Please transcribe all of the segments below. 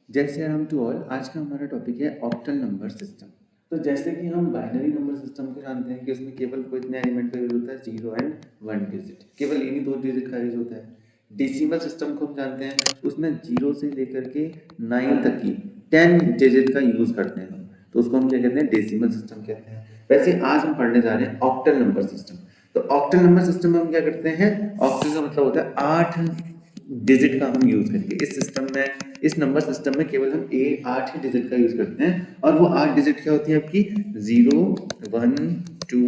जैसे हम to all, आज का हमारा टॉपिक है ऑक्टल नंबर सिस्टम। तो जैसे कि हम बाइनरी नंबर सिस्टम को जानते हैं कि उसमें केवल कितने एलिमेंट का यूज होता है, 0 एंड 1 डिजिट, केवल इन्हीं 2 डिजिट का यूज होता है। डेसिमल सिस्टम को हम जानते हैं, उसमें 0 से लेकर के 9 तक की 10 डिजिट का यूज करते हैं हम, तो उसको हम क्या कहते हैं, डेसिमल सिस्टम कहते हैं। वैसे आज हम पढ़ने जा रहे हैं ऑक्टल नंबर सिस्टम। तो ऑक्टल नंबर सिस्टम में हम क्या करते हैं, ऑक्टल का मतलब होता है 8 डिजिट का हम यूज करेंगे इस सिस्टम में। इस नंबर सिस्टम में केवल हम 8 ही डिजिट का यूज करते हैं, और वो 8 डिजिट क्या होती है आपकी, 0 1 2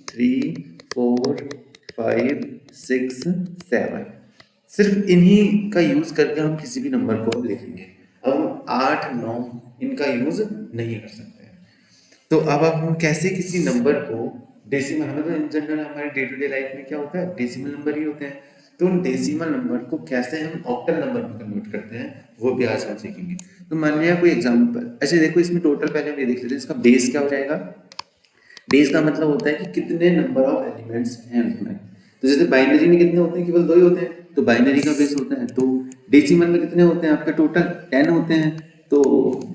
3 4 5 6 7। सिर्फ इन्हीं का यूज करके हम किसी भी नंबर को लिखेंगे। अब हम 8 9 इनका यूज नहीं कर सकते। तो अब हम कैसे किसी नंबर को डेसिमल, हमें तो इन जनरल हमारे डे टू डे लाइफ में क्या होता है, डेसिमल नंबर ही होते हैं। तो उन डेसिमल नंबर को कैसे हम ऑक्टल नंबर में कन्वर्ट करते हैं, वो भी आज हम सीखेंगे। तो मान लिया कोई एग्जांपल, अच्छा देखो इसमें टोटल पहले हम ये देख लेते हैं, इसका बेस क्या हो जाएगा। बेस का मतलब होता है कि कितने नंबर ऑफ एलिमेंट्स हैं उसमें। तो जैसे बाइनरी में कितने होते हैं, केवल 2 ही होते हैं, तो बाइनरी का बेस होता है 2। डेसिमल में कितने होते हैं आपके, टोटल 10 होते हैं, तो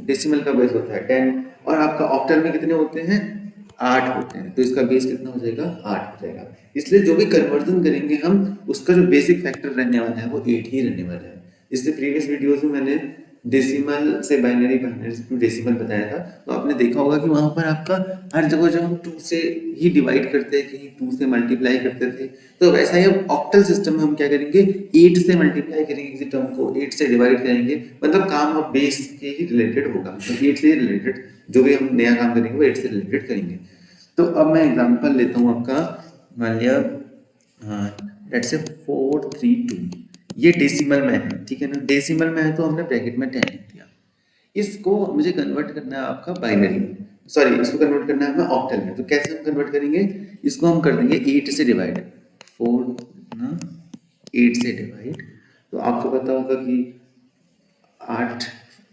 डेसिमल का बेस होता है 10। और आपका ऑक्टल में कितने होते हैं, 8 होते हैं, तो इसका बेस कितना हो जाएगा, 8 हो जाएगा। इसलिए जो भी कन्वर्जन करेंगे हम, उसका जो बेसिक फैक्टर रहने वाला है वो 8 ही रहने वाला है। इसलिए प्रीवियस वीडियोस में मैंने डेसिमल से बाइनरी, बाइनरी टू डेसिमल बताया था। तो आपने देखा होगा कि वहां पर आपका हर जगह जब हम 2 से ही डिवाइड करते हैं, कहीं 2 से मल्टीप्लाई करते थे, तो वैसा ही अब ऑक्टल सिस्टम में हम क्या करेंगे, 8 से मल्टीप्लाई करेंगे किसी टर्म को, 8 से डिवाइड करेंगे, मतलब काम अब बेस के ही रिलेटेड होगा, मतलब 8 से रिलेटेड जो भी हम नया काम करेंगे वो 8 से रिलेटेड करेंगे। तो अब मैं एग्जांपल लेता हूँ आपका, मान लिया लेट्स से 432, ये डेसिमल में है, ठीक है ना, डेसिमल में है तो हमने ब्रैकेट में 10 लिख दिया। इसको मुझे कन्वर्ट करना है आपका बाइनरी में, सॉरी इसको कन्वर्ट करना है हमें ऑक्टल में। तो कैसे हम कन्वर्ट करेंगे, इसको हम कर देंगे 8 से डिवाइड, 4 ना 8 से डिवाइड। तो आपको पता होगा कि 8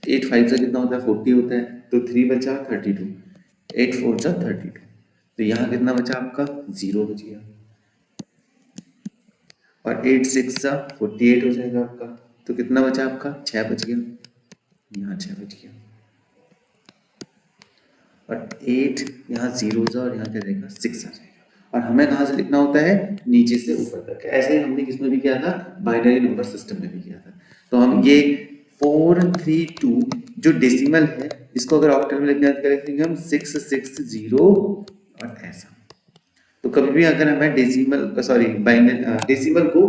8 5 से कितना होता है, 40 होता है, तो 3 बचा 32, 8 4 जा 32, तो यहाँ कितना बचा आपका, 0 बच गया। और 8 6 जा 48 हो जाएगा आपका, तो कितना बचा आपका, 6 बच गया, यहाँ 6 बच गया। और 8 यहाँ 0 जा और यहाँ क्या जाएगा, 6 आ जाएगा। और हमें कहाँ से लिखना होता है, नीचे से ऊपर तक। ऐसे ही हमने किसमें भी किया था, बाइनरी नंबर सिस्टम में भी किया था। तो हम ये 432 जो डेसिमल है, इसको अगर ऑक्टल में लिखना है तो क्या लिखेंगे हम, 660 और ऐसा। तो कभी भी अगर हमें डेसिमल, सॉरी बाइनरी डेसिमल को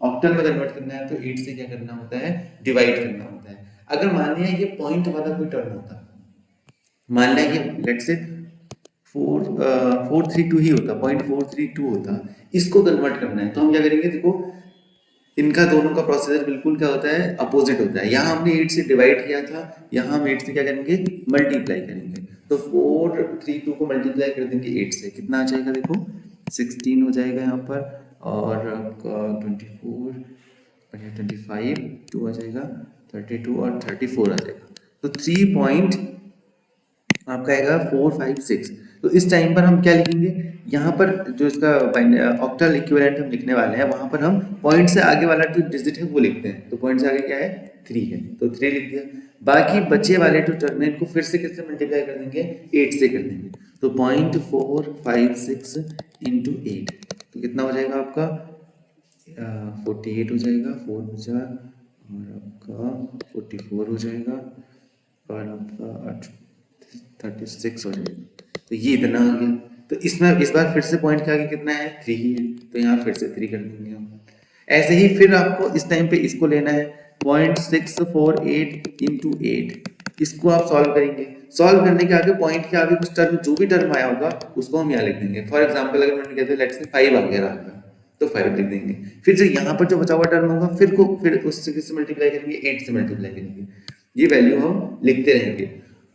ऑक्टल में कन्वर्ट करना है, तो 8 से क्या करना होता है, डिवाइड करना होता है। अगर मान लिया ये पॉइंट वाला कोई टर्म होता, मान लिया कि लेट्स से 432 ही होता, 0.432 होता, इसको कन्वर्ट करना है, तो हम क्या करेंगे, देखो इनका दोनों का प्रोसीजर बिल्कुल क्या होता है, अपोजिट होता है। यहाँ हमने 8 से डिवाइड किया था, यहाँ हम 8 से क्या करेंगे, मल्टीप्लाई करेंगे। तो 432 को मल्टीप्लाई कर देंगे 8 से, कितना आ जाएगा, देखो 16 हो जाएगा यहाँ पर, और आपका 24 और 25 2 आ जाएगा, 32 और 34 आ जाएगा। तो 3 पॉइंट आपका आएगा 456। तो इस टाइम पर हम क्या लिखेंगे, यहाँ पर जो इसका ऑक्टल इक्विवेलेंट हम लिखने वाले हैं, वहां पर हम पॉइंट से आगे वाला जो डिजिट है वो लिखते हैं। तो पॉइंट से आगे क्या है, 3 है, तो 3 लिख दिया। बाकी बचे वाले जो टर्म है इनको फिर से किससे मल्टीप्लाई कर देंगे, 8 से कर देंगे। तो 0.456 इंटू 8, तो कितना हो जाएगा आपका, 48 हो जाएगा, 4 बचा, और आपका 44 हो जाएगा, और आपका 36 हो जाएगा। तो ये इतना आ गया। तो इसमें इस बार फिर से पॉइंट के आगे कितना है, 3 ही है, तो यहाँ फिर से 3 कर देंगे हम। ऐसे ही फिर आपको इस टाइम पे इसको लेना है 0.648 इंटू 8, इसको आप सॉल्व करेंगे। सॉल्व करने के आगे पॉइंट के आगे कुछ टर्म, जो भी टर्म आया होगा उसको हम यहाँ लिख देंगे। फॉर एग्जाम्पल अगर मैंने कहते लेट्स से 5 आ गया आपका, तो 5 लिख देंगे। फिर जो यहाँ पर जो बचा हुआ टर्म होगा, फिर उससे किससे मल्टीप्लाई करेंगे, 8 से मल्टीप्लाई करेंगे। ये वैल्यू हम लिखते रहेंगे,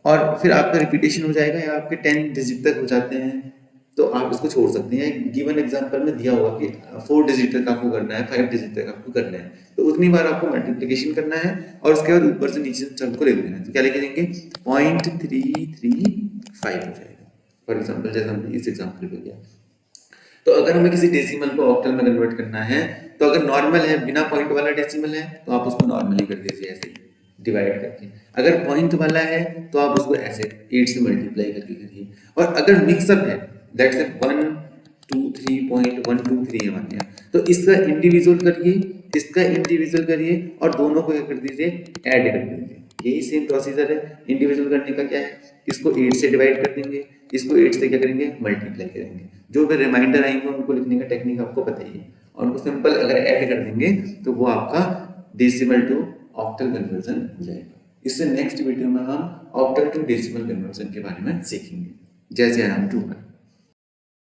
और फिर आपका रिपीटेशन हो जाएगा, या आपके 10 डिजिट तक हो जाते हैं तो आप इसको छोड़ सकते हैं। गिवन एग्जांपल में दिया होगा कि 4 डिजिट तक आपको करना है, 5 डिजिट तक आपको करना है, तो उतनी बार आपको मल्टीप्लिकेशन करना है, और उसके बाद ऊपर से नीचे टर्म को लिख देना है। तो क्या लिख देंगे, 0.335 हो जाएगा, फॉर एग्जाम्पल जैसे हमने इस एग्जाम्पल पे किया। तो अगर हमें किसी डेसिमल को ऑक्टल में कन्वर्ट करना है, तो अगर नॉर्मल है, बिना पॉइंट वाला डेसिमल है, तो आप उसको नॉर्मली कर दीजिए, ऐसे ही डिवाइड करके। अगर पॉइंट वाला है तो आप उसको ऐसे 8 से मल्टीप्लाई करके करिए, और अगर मिक्सअप है दैट्स ए 1 2 3.123 है मान लिया, तो इसका इंडिविजुअल करिए, इसका इंडिविजुअल करिए और दोनों को क्या कर दीजिए, ऐड कर दीजिए। यही सेम प्रोसीजर है। इंडिविजुअल करने का क्या है, इसको 8 से डिवाइड कर देंगे, इसको 8 से क्या करेंगे, मल्टीप्लाई करेंगे। जो भी रिमाइंडर आएंगे उनको लिखने का टेक्निक आपको पता ही है, और उनको सिंपल अगर ऐड कर देंगे तो वो आपका डेसिमल टू ऑक्टल कन्वर्जन हो जाएगा। इससे नेक्स्ट वीडियो में हम ऑक्टल टू डेसिमल कन्वर्जन के बारे में सीखेंगे। जय जय राम टू।